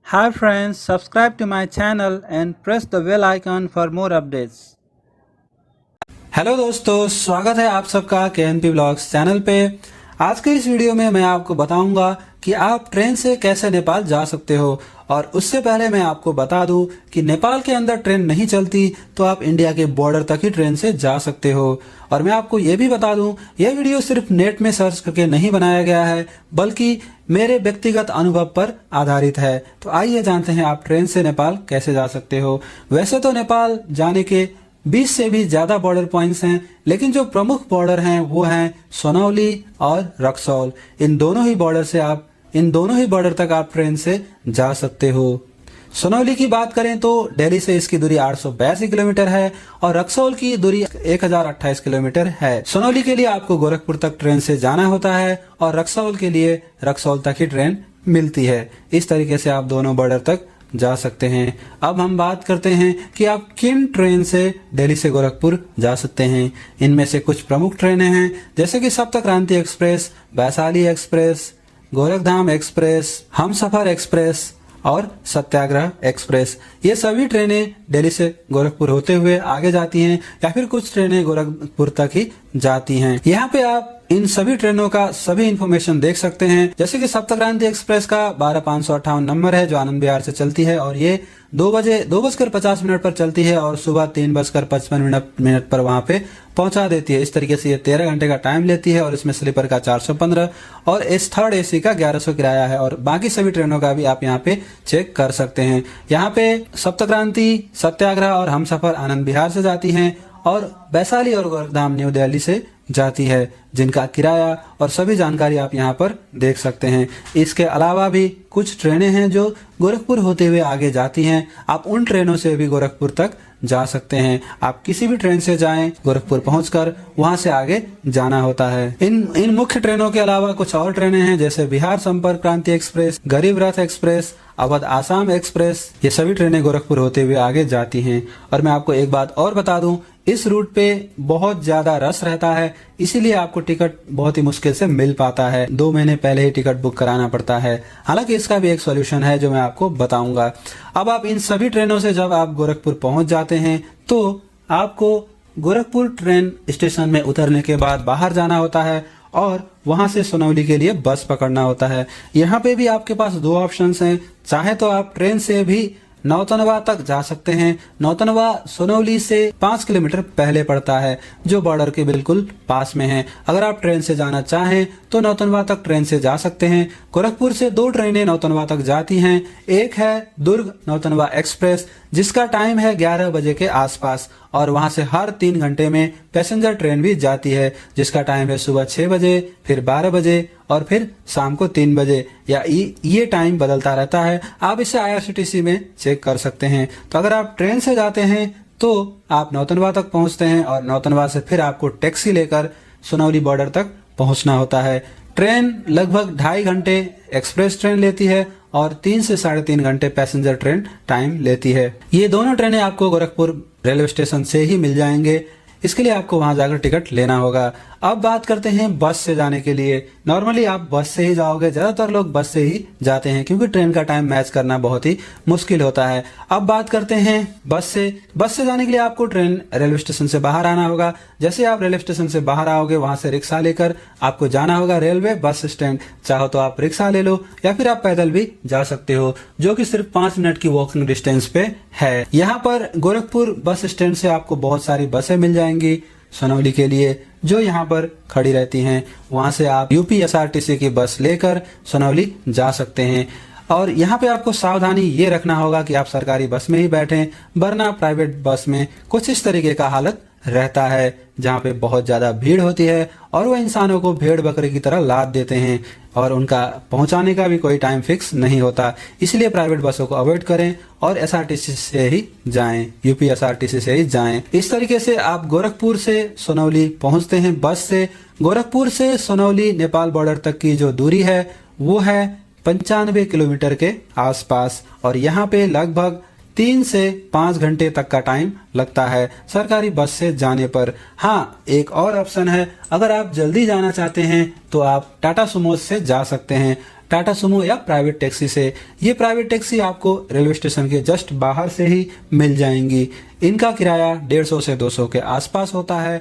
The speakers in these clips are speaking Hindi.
Hi friends, subscribe to my channel and press the bell icon for more updates. Hello दोस्तों, स्वागत है आप सबका KNP ब्लॉग्स चैनल पे। आज के इस वीडियो में मैं आपको बताऊंगा कि आप ट्रेन से कैसे नेपाल जा सकते हो। और उससे पहले मैं आपको बता दूं कि नेपाल के अंदर ट्रेन नहीं चलती तो आप इंडिया के बॉर्डर तक ही ट्रेन से जा सकते हो। और मैं आपको ये भी बता दूं, यह वीडियो सिर्फ नेट में सर्च करके नहीं बनाया गया है, बल्कि मेरे व्यक्तिगत अनुभव पर आधारित है। तो आइए जानते हैं आप ट्रेन से नेपाल कैसे जा सकते हो। वैसे तो नेपाल जाने के 20 से भी ज्यादा बॉर्डर पॉइंट्स हैं, लेकिन जो प्रमुख बॉर्डर हैं वो हैं सुनौली और रक्सौल। इन दोनों ही बॉर्डर तक आप ट्रेन से जा सकते हो। सुनौली की बात करें तो दिल्ली से इसकी दूरी 882 किलोमीटर है और रक्सौल की दूरी 1028 किलोमीटर है। सुनौली के लिए आपको गोरखपुर तक ट्रेन से जाना होता है और रक्सौल के लिए रक्सौल तक ही ट्रेन मिलती है। इस तरीके से आप दोनों बॉर्डर तक जा सकते हैं। अब हम बात करते हैं कि आप किन ट्रेन से दिल्ली से गोरखपुर जा सकते हैं। इनमें से कुछ प्रमुख ट्रेनें हैं, जैसे कि सप्त क्रांति express, Vaishali express, Gorakhdham express, Humsafar express और सत्याग्रह एक्सप्रेस। ये सभी ट्रेनें दिल्ली से गोरखपुर होते हुए आगे जाती हैं या फिर कुछ ट्रेनें गोरखपुर तक ही जाती हैं। यहाँ पे आप इन सभी ट्रेनों का सभी इंफॉर्मेशन देख सकते हैं। जैसे कि सप्त क्रांति एक्सप्रेस का 12558 नंबर है, जो आनंद विहार से चलती है और ये 2:50 पर चलती है और सुबह 3:55 पर वहां पे पहुंचा देती है। इस तरीके से ये 13 घंटे का टाइम लेती है और इसमें स्लीपर का 415 और थर्ड एसी का 1100 किराया है। और बाकी सभी ट्रेनों का भी आप यहाँ पे चेक कर सकते हैं। यहाँ पे सप्त क्रांति, सत्याग्रह और हमसफर आनंद विहार से जाती हैं और वैशाली और गोरखधाम न्यू दिल्ली से जाती है, जिनका किराया और सभी जानकारी आप यहाँ पर देख सकते हैं। इसके अलावा भी कुछ ट्रेनें हैं जो गोरखपुर होते हुए आगे जाती हैं। आप उन ट्रेनों से भी गोरखपुर तक जा सकते हैं। आप किसी भी ट्रेन से जाएं, गोरखपुर पहुंचकर वहां से आगे जाना होता है। इन मुख्य ट्रेनों के अलावा कुछ और ट्रेनें हैं, जैसे बिहार संपर्क क्रांति एक्सप्रेस, गरीब रथ एक्सप्रेस, अवध आसाम एक्सप्रेस। ये सभी ट्रेनें गोरखपुर होते हुए आगे जाती हैं। और मैं आपको एक बात और बता दूं, इस रूट पे बहुत ज्यादा रश रहता है, इसीलिए आपको टिकट बहुत ही मुश्किल से मिल पाता है। 2 महीने पहले ही टिकट बुक कराना पड़ता है। हालांकि इसका भी एक सॉल्यूशन है जो मैं आपको बताऊंगा। अब आप इन सभी ट्रेनों से जब आप गोरखपुर पहुंच जाते हैं तो आपको गोरखपुर ट्रेन स्टेशन में उतरने के बाद बाहर जाना होता है और वहां से सुनौली के लिए बस पकड़ना होता है। यहाँ पे भी आपके पास 2 ऑप्शंस हैं। चाहे तो आप ट्रेन से भी नौतनवा तक जा सकते हैं। नौतनवा सुनौली से 5 किलोमीटर पहले पड़ता है, जो बॉर्डर के बिल्कुल पास में है। अगर आप ट्रेन से जाना चाहें तो नौतनवा तक ट्रेन से जा सकते हैं। गोरखपुर से 2 ट्रेनें नौतनवा तक जाती हैं। एक है दुर्ग नौतनवा एक्सप्रेस, जिसका टाइम है 11 बजे के आसपास और वहां से हर 3 घंटे में पैसेंजर ट्रेन भी जाती है, जिसका टाइम है सुबह 6 बजे, फिर 12 बजे और फिर शाम को 3 बजे। या ये टाइम बदलता रहता है। आप इसे IRCTC में चेक कर सकते हैं। तो अगर आप ट्रेन से जाते हैं तो आप नौतनवा तक पहुंचते हैं और नौतनवा से फिर आपको टैक्सी लेकर सुनौली बॉर्डर तक पहुंचना होता है। ट्रेन लगभग 2.5 घंटे एक्सप्रेस ट्रेन लेती है और 3 से 3.5 घंटे पैसेंजर ट्रेन टाइम लेती है। ये दोनों ट्रेनें आपको गोरखपुर रेलवे स्टेशन से ही मिल जाएंगे। इसके लिए आपको वहां जाकर टिकट लेना होगा। अब बात करते हैं बस से जाने के लिए। नॉर्मली आप बस से ही जाओगे, ज्यादातर लोग बस से ही जाते हैं क्योंकि ट्रेन का टाइम मैच करना बहुत ही मुश्किल होता है। अब बात करते हैं बस से जाने के लिए आपको ट्रेन रेलवे स्टेशन से बाहर आना होगा। जैसे आप रेलवे स्टेशन से बाहर आओगे, वहां से रिक्शा लेकर आपको जाना होगा रेलवे बस स्टैंड। चाहो तो आप रिक्शा ले लो या फिर आप पैदल भी जा सकते हो, जो कि सिर्फ 5 मिनट की वॉकिंग डिस्टेंस पे है। यहाँ पर गोरखपुर बस स्टैंड से आपको बहुत सारी बसें मिल जाएंगी सुनौली के लिए, जो यहाँ पर खड़ी रहती हैं। वहां से आप UPSRTC की बस लेकर सुनौली जा सकते हैं। और यहाँ पे आपको सावधानी ये रखना होगा कि आप सरकारी बस में ही बैठें, वरना प्राइवेट बस में कुछ इस तरीके का हालत रहता है, जहाँ पे बहुत ज्यादा भीड़ होती है और वो इंसानों को भेड़ बकरे की तरह लाद देते हैं और उनका पहुंचाने का भी कोई टाइम फिक्स नहीं होता। इसलिए प्राइवेट बसों को अवॉइड करें और SRTC से ही जाएं, UPSRTC से ही जाएं। इस तरीके से आप गोरखपुर से सुनौली पहुंचते हैं बस से। गोरखपुर से सुनौली नेपाल बॉर्डर तक की जो दूरी है वो है 95 किलोमीटर के आसपास और यहाँ पे लगभग 3 से 5 घंटे तक का टाइम लगता है सरकारी बस से जाने पर। हाँ, एक और ऑप्शन है, अगर आप जल्दी जाना चाहते हैं तो आप टाटा सुमो से जा सकते हैं। टाटा सुमो या प्राइवेट टैक्सी से। ये प्राइवेट टैक्सी आपको रेलवे स्टेशन के जस्ट बाहर से ही मिल जाएंगी। इनका किराया 150 से 200 के आसपास होता है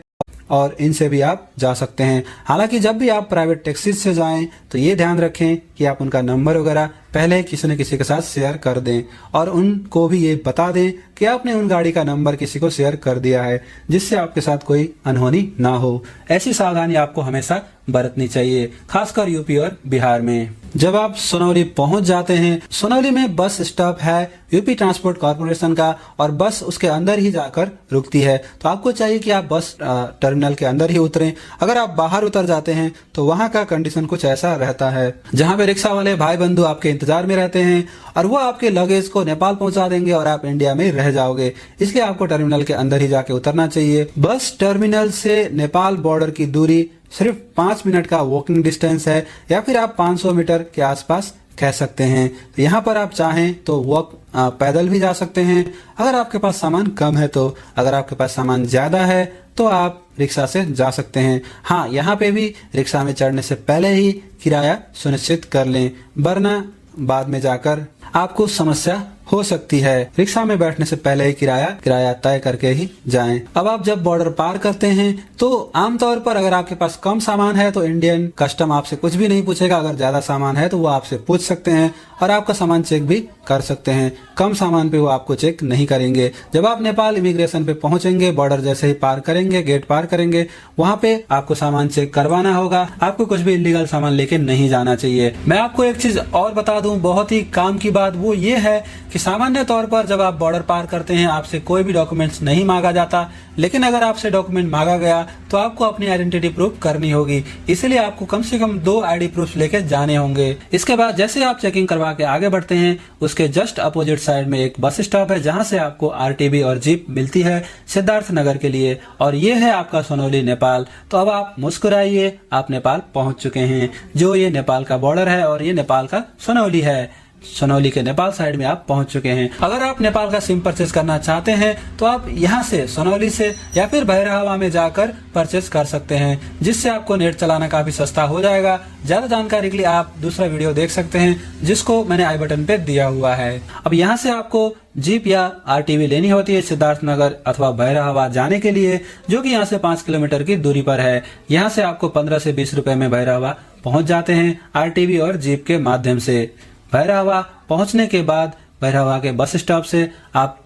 और इनसे भी आप जा सकते हैं। हालांकि जब भी आप प्राइवेट टैक्सी से जाएं तो ये ध्यान रखें कि आप उनका नंबर वगैरह पहले किसी न किसी के साथ शेयर कर दें और उनको भी ये बता दें कि आपने उन गाड़ी का नंबर किसी को शेयर कर दिया है, जिससे आपके साथ कोई अनहोनी ना हो। ऐसी सावधानी आपको हमेशा बरतनी चाहिए, खासकर यूपी और बिहार में। जब आप सोनौली पहुंच जाते हैं, सोनौली में बस स्टॉप है यूपी ट्रांसपोर्ट कॉर्पोरेशन का और बस उसके अंदर ही जाकर रुकती है। तो आपको चाहिए कि आप बस टर्मिनल के अंदर ही उतरें। अगर आप बाहर उतर जाते हैं तो वहां का कंडीशन कुछ ऐसा रहता है, जहां पे रिक्शा वाले भाई बंधु आपके इंतजार में रहते हैं और वो आपके लगेज को नेपाल पहुंचा देंगे और आप इंडिया में रह जाओगे। इसलिए आपको टर्मिनल के अंदर ही जाके उतरना चाहिए। बस टर्मिनल से नेपाल बॉर्डर की दूरी सिर्फ 5 मिनट का वॉकिंग डिस्टेंस है या फिर आप 500 मीटर के आसपास कह सकते हैं। तो यहाँ पर आप चाहें तो पैदल भी जा सकते हैं अगर आपके पास सामान कम है। तो अगर आपके पास सामान ज्यादा है तो आप रिक्शा से जा सकते हैं। हाँ, यहाँ पे भी रिक्शा में चढ़ने से पहले ही किराया सुनिश्चित कर लें, वरना बाद में जाकर आपको समस्या हो सकती है। रिक्शा में बैठने से पहले ही किराया तय करके ही जाएं। अब आप जब बॉर्डर पार करते हैं तो आमतौर पर अगर आपके पास कम सामान है तो इंडियन कस्टम आपसे कुछ भी नहीं पूछेगा। अगर ज्यादा सामान है तो वो आपसे पूछ सकते हैं और आपका सामान चेक भी कर सकते हैं। कम सामान पे वो आपको चेक नहीं करेंगे। जब आप नेपाल इमिग्रेशन पे पहुंचेंगे, बॉर्डर जैसे ही पार करेंगे, गेट पार करेंगे, वहाँ पे आपको सामान चेक करवाना होगा। आपको कुछ भी इलीगल सामान लेके नहीं जाना चाहिए। मैं आपको एक चीज और बता दूं, बहुत ही काम की बात, वो ये है कि सामान्य तौर पर जब आप बॉर्डर पार करते हैं आपसे कोई भी डॉक्यूमेंट्स नहीं मांगा जाता, लेकिन अगर आपसे डॉक्यूमेंट मांगा गया तो आपको अपनी आइडेंटिटी प्रूफ करनी होगी। इसलिए आपको कम से कम 2 आईडी प्रूफ लेके जाने होंगे। इसके बाद जैसे आप चेकिंग करवा के आगे बढ़ते हैं, उसके जस्ट अपोजिट साइड में एक बस स्टॉप है जहां से आपको आरटीबी और जीप मिलती है सिद्धार्थ नगर के लिए, और ये है आपका सोनौली नेपाल। तो अब आप मुस्कुराइए, आप नेपाल पहुंच चुके हैं। जो ये नेपाल का बॉर्डर है और ये नेपाल का सोनौली है। सोनौली के नेपाल साइड में आप पहुंच चुके हैं। अगर आप नेपाल का सिम परचेज करना चाहते हैं तो आप यहाँ से सोनौली से या फिर भैरहवा में जाकर परचेज कर सकते हैं, जिससे आपको नेट चलाना काफी सस्ता हो जाएगा। ज्यादा जानकारी के लिए आप दूसरा वीडियो देख सकते हैं जिसको मैंने आई बटन पे दिया हुआ है। अब यहाँ से आपको जीप या आरटीवी लेनी होती है सिद्धार्थ नगर अथवा भैरहवा जाने के लिए, जो कि यहाँ से 5 किलोमीटर की दूरी पर है। यहाँ से आपको 15 से 20 रुपए में भैरहवा पहुंच जाते हैं आरटीवी और जीप के माध्यम से। भैरहवा पहुंचने के बाद भैरहवा के बस स्टॉप से आप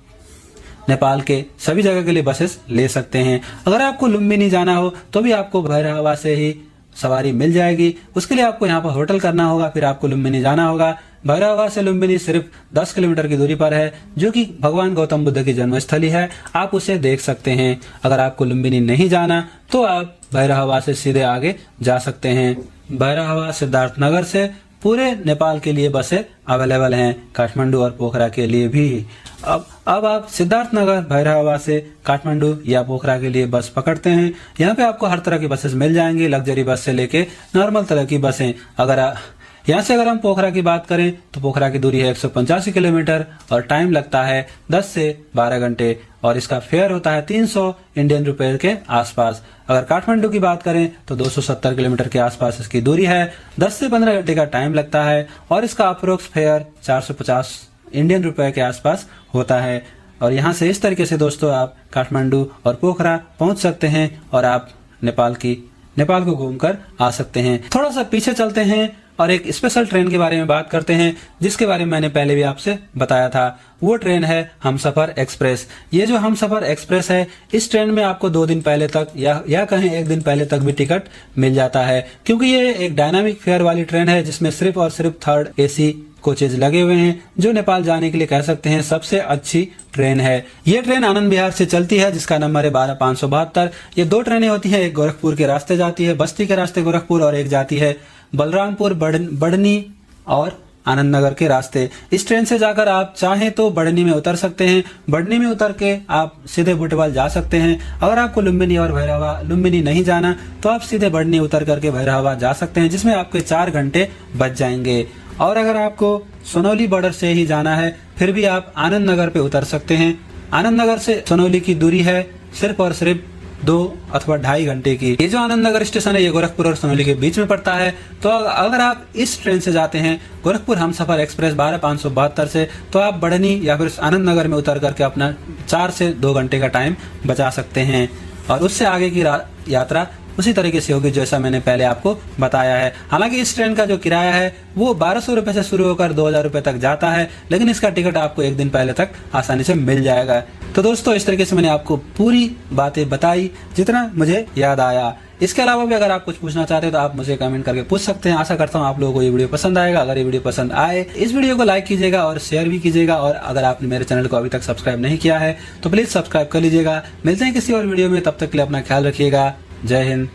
नेपाल के सभी जगह के लिए बसेस ले सकते हैं। अगर आपको लुम्बिनी जाना हो तो भी आपको भैरहवा से ही सवारी मिल जाएगी। उसके लिए आपको यहाँ पर होटल करना होगा, फिर आपको लुम्बिनी जाना होगा। भैरहवा से लुम्बिनी सिर्फ 10 किलोमीटर की दूरी पर है, जो कि भगवान गौतम बुद्ध की जन्मस्थली है। आप उसे देख सकते हैं। अगर आपको लुम्बिनी नहीं जाना तो आप भैरहवा से सीधे आगे जा सकते हैं। भैरहवा सिद्धार्थ नगर से पूरे नेपाल के लिए बसें अवेलेबल हैं, काठमांडू और पोखरा के लिए भी। अब आप सिद्धार्थ नगर भैरहवा से काठमांडू या पोखरा के लिए बस पकड़ते हैं। यहाँ पे आपको हर तरह की बसेस मिल जाएंगी, लग्जरी बस से लेके नॉर्मल तरह की बसें। यहाँ से अगर हम पोखरा की बात करें तो पोखरा की दूरी है 185 किलोमीटर और टाइम लगता है 10 से 12 घंटे और इसका फेयर होता है 300 इंडियन रुपए के आसपास। अगर काठमांडू की बात करें तो 270 किलोमीटर के आसपास इसकी दूरी है, 10 से 15 घंटे का टाइम लगता है और इसका अप्रोक्स फेयर 450 इंडियन रुपए के आसपास होता है। और यहाँ से इस तरीके से दोस्तों आप काठमांडू और पोखरा पहुंच सकते हैं और आप नेपाल को घूमकर आ सकते हैं। थोड़ा सा पीछे चलते हैं और एक स्पेशल ट्रेन के बारे में बात करते हैं, जिसके बारे में मैंने पहले भी आपसे बताया था। वो ट्रेन है हमसफर एक्सप्रेस। ये जो हमसफर एक्सप्रेस है, इस ट्रेन में आपको 2 दिन पहले तक या कहें 1 दिन पहले तक भी टिकट मिल जाता है, क्योंकि ये एक डायनामिक फेयर वाली ट्रेन है जिसमें सिर्फ और सिर्फ 3rd AC कोचेज लगे हुए हैं, जो नेपाल जाने के लिए कह सकते हैं सबसे अच्छी ट्रेन है। ये ट्रेन आनंद विहार से चलती है, जिसका नंबर है 12572। ये 2 ट्रेनें होती हैं, एक गोरखपुर के रास्ते जाती है, बस्ती के रास्ते गोरखपुर, और एक जाती है बलरामपुर, बढ़नी और आनंद नगर के रास्ते। इस ट्रेन से जाकर आप चाहें तो बढ़नी में उतर सकते हैं। बढ़नी में उतर के आप सीधे बुटवल जा सकते हैं। अगर आपको लुम्बिनी और भैरहवा, लुम्बिनी नहीं जाना तो आप सीधे बढ़नी उतर करके भैरहवा जा सकते हैं, जिसमें आपके 4 घंटे बच जाएंगे। और अगर आपको सोनौली बॉर्डर से ही जाना है फिर भी आप आनंद नगर पे उतर सकते हैं। आनंद नगर से सोनौली की दूरी है सिर्फ और सिर्फ 2 अथवा 2.5 घंटे की। ये जो आनंद नगर स्टेशन है ये गोरखपुर और सोनौली के बीच में पड़ता है। तो अगर आप इस ट्रेन से जाते हैं गोरखपुर हमसफर एक्सप्रेस 12572 से, तो आप बढ़नी या फिर आनंद नगर में उतर करके अपना 4 से 2 घंटे का टाइम बचा सकते हैं और उससे आगे की यात्रा उसी तरीके से होगी जैसा मैंने पहले आपको बताया है। हालांकि इस ट्रेन का जो किराया है वो 1200 रुपए से शुरू होकर 2000 रुपए तक जाता है, लेकिन इसका टिकट आपको एक दिन पहले तक आसानी से मिल जाएगा। तो दोस्तों इस तरीके से मैंने आपको पूरी बातें बताई जितना मुझे याद आया। इसके अलावा भी अगर आप कुछ पूछना चाहते हैं तो आप मुझे कमेंट करके पूछ सकते हैं। आशा करता हूँ आप लोगों को ये वीडियो पसंद आएगा। अगर ये वीडियो पसंद आए इस वीडियो को लाइक कीजिएगा और शेयर भी कीजिएगा, और अगर आपने मेरे चैनल को अभी तक सब्सक्राइब नहीं किया है तो प्लीज सब्सक्राइब कर लीजिएगा। मिलते हैं किसी और वीडियो में, तब तक के लिए अपना ख्याल रखिएगा। जय हिंद।